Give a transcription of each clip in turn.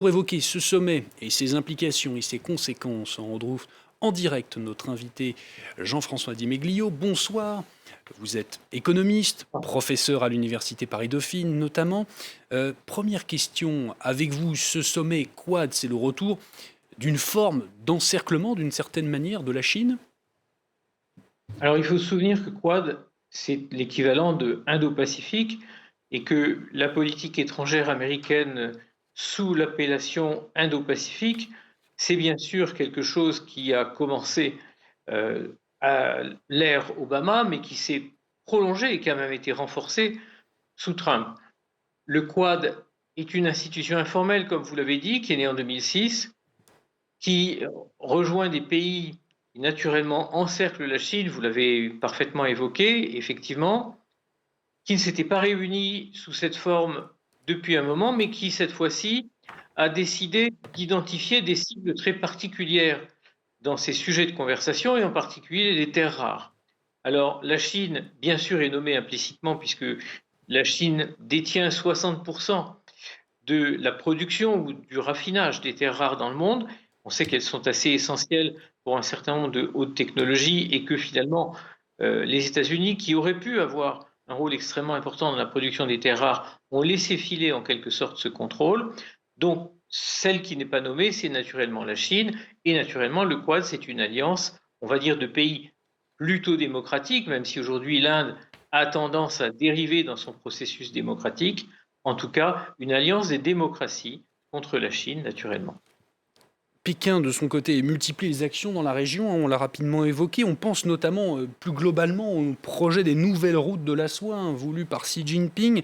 Pour évoquer ce sommet et ses implications et ses conséquences, on retrouve en direct notre invité Jean-François Di Meglio. Bonsoir, vous êtes économiste, professeur à l'Université Paris-Dauphine notamment. Première question, avec vous, ce sommet Quad, c'est le retour d'une forme d'encerclement d'une certaine manière de la Chine? Alors, il faut se souvenir que Quad, c'est l'équivalent de Indo-Pacifique et que la politique étrangère américaine sous l'appellation Indo-Pacifique, c'est bien sûr quelque chose qui a commencé à l'ère Obama, mais qui s'est prolongé et qui a même été renforcé sous Trump. Le Quad est une institution informelle, comme vous l'avez dit, qui est née en 2006, qui rejoint des pays qui naturellement encerclent la Chine, vous l'avez parfaitement évoqué, effectivement, qui ne s'étaient pas réunis sous cette forme depuis un moment, mais qui, cette fois-ci, a décidé d'identifier des cibles très particulières dans ces sujets de conversation, et en particulier les terres rares. Alors, la Chine, bien sûr, est nommée implicitement, puisque la Chine détient 60% de la production ou du raffinage des terres rares dans le monde. On sait qu'elles sont assez essentielles pour un certain nombre de hautes technologies et que finalement, les États-Unis, qui auraient pu avoir un rôle extrêmement important dans la production des terres rares, ont laissé filer en quelque sorte ce contrôle. Donc, celle qui n'est pas nommée, c'est naturellement la Chine. Et naturellement, le Quad, c'est une alliance, on va dire, de pays plutôt démocratiques, même si aujourd'hui l'Inde a tendance à dériver dans son processus démocratique. En tout cas, une alliance des démocraties contre la Chine, naturellement. Pékin, de son côté, multiplie les actions dans la région, on l'a rapidement évoqué. On pense notamment plus globalement au projet des nouvelles routes de la soie voulu par Xi Jinping.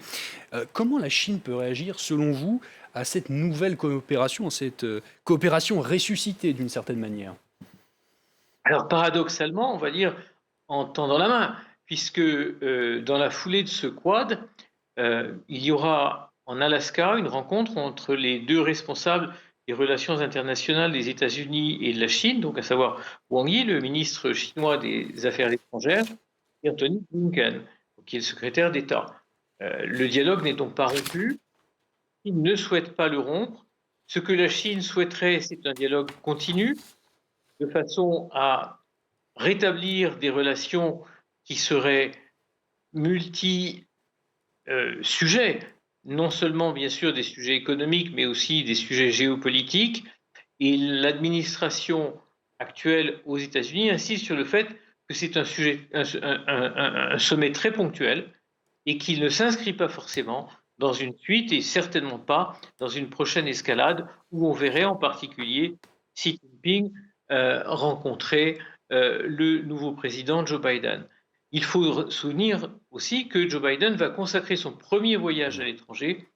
Comment la Chine peut réagir, selon vous, à cette nouvelle coopération, à cette coopération ressuscitée d'une certaine manière? Alors, paradoxalement, on va dire en tendant la main, puisque dans la foulée de ce quad, il y aura en Alaska une rencontre entre les deux responsables des relations internationales des États-Unis et de la Chine, donc à savoir Wang Yi, le ministre chinois des Affaires étrangères, et Anthony Blinken, qui est le secrétaire d'État. Le dialogue n'est donc pas rompu, il ne souhaite pas le rompre. Ce que la Chine souhaiterait, c'est un dialogue continu, de façon à rétablir des relations qui seraient multi sujets, non seulement bien sûr des sujets économiques, mais aussi des sujets géopolitiques. Et l'administration actuelle aux États-Unis insiste sur le fait que c'est un sommet très ponctuel et qu'il ne s'inscrit pas forcément dans une suite et certainement pas dans une prochaine escalade où on verrait en particulier Xi Jinping rencontrer le nouveau président Joe Biden. Il faut souvenir aussi que Joe Biden va consacrer son premier voyage à l'étranger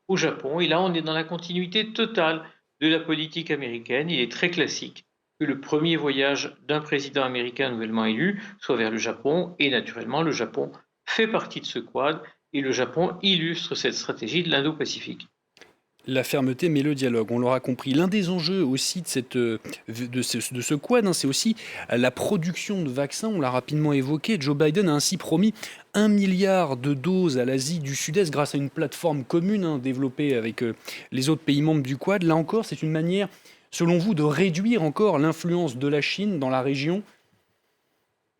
au Japon. Et là, on est dans la continuité totale de la politique américaine. Il est très classique que le premier voyage d'un président américain nouvellement élu soit vers le Japon. Et naturellement, le Japon fait partie de ce quad et le Japon illustre cette stratégie de l'Indo-Pacifique. La fermeté mais le dialogue, on l'aura compris. L'un des enjeux aussi de ce quad, c'est aussi la production de vaccins, on l'a rapidement évoqué. Joe Biden a ainsi promis 1 milliard de doses à l'Asie du Sud-Est grâce à une plateforme commune développée avec les autres pays membres du quad. Là encore, c'est une manière, selon vous, de réduire encore l'influence de la Chine dans la région?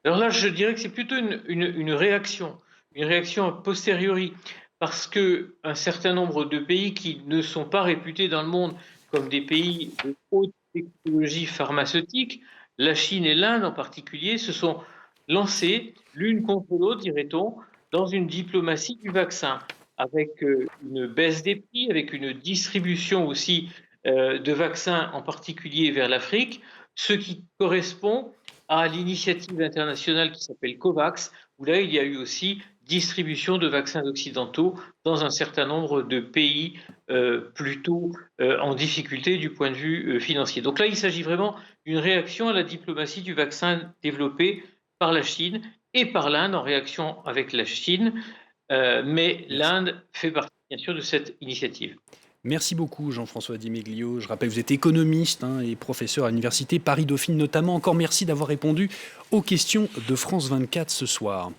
Alors là, je dirais que c'est plutôt une réaction a posteriori, parce qu'un certain nombre de pays qui ne sont pas réputés dans le monde comme des pays de haute technologie pharmaceutique, la Chine et l'Inde en particulier, se sont lancés l'une contre l'autre, dirait-on, dans une diplomatie du vaccin, avec une baisse des prix, avec une distribution aussi de vaccins, en particulier vers l'Afrique, ce qui correspond à l'initiative internationale qui s'appelle COVAX, où là, il y a eu aussi distribution de vaccins occidentaux dans un certain nombre de pays plutôt en difficulté du point de vue financier. Donc là, il s'agit vraiment d'une réaction à la diplomatie du vaccin développée par la Chine et par l'Inde en réaction avec la Chine, mais Merci. l'Inde fait partie bien sûr de cette initiative. Merci beaucoup Jean-François Di Meglio. Je rappelle que vous êtes économiste et professeur à l'Université Paris-Dauphine notamment. Encore merci d'avoir répondu aux questions de France 24 ce soir.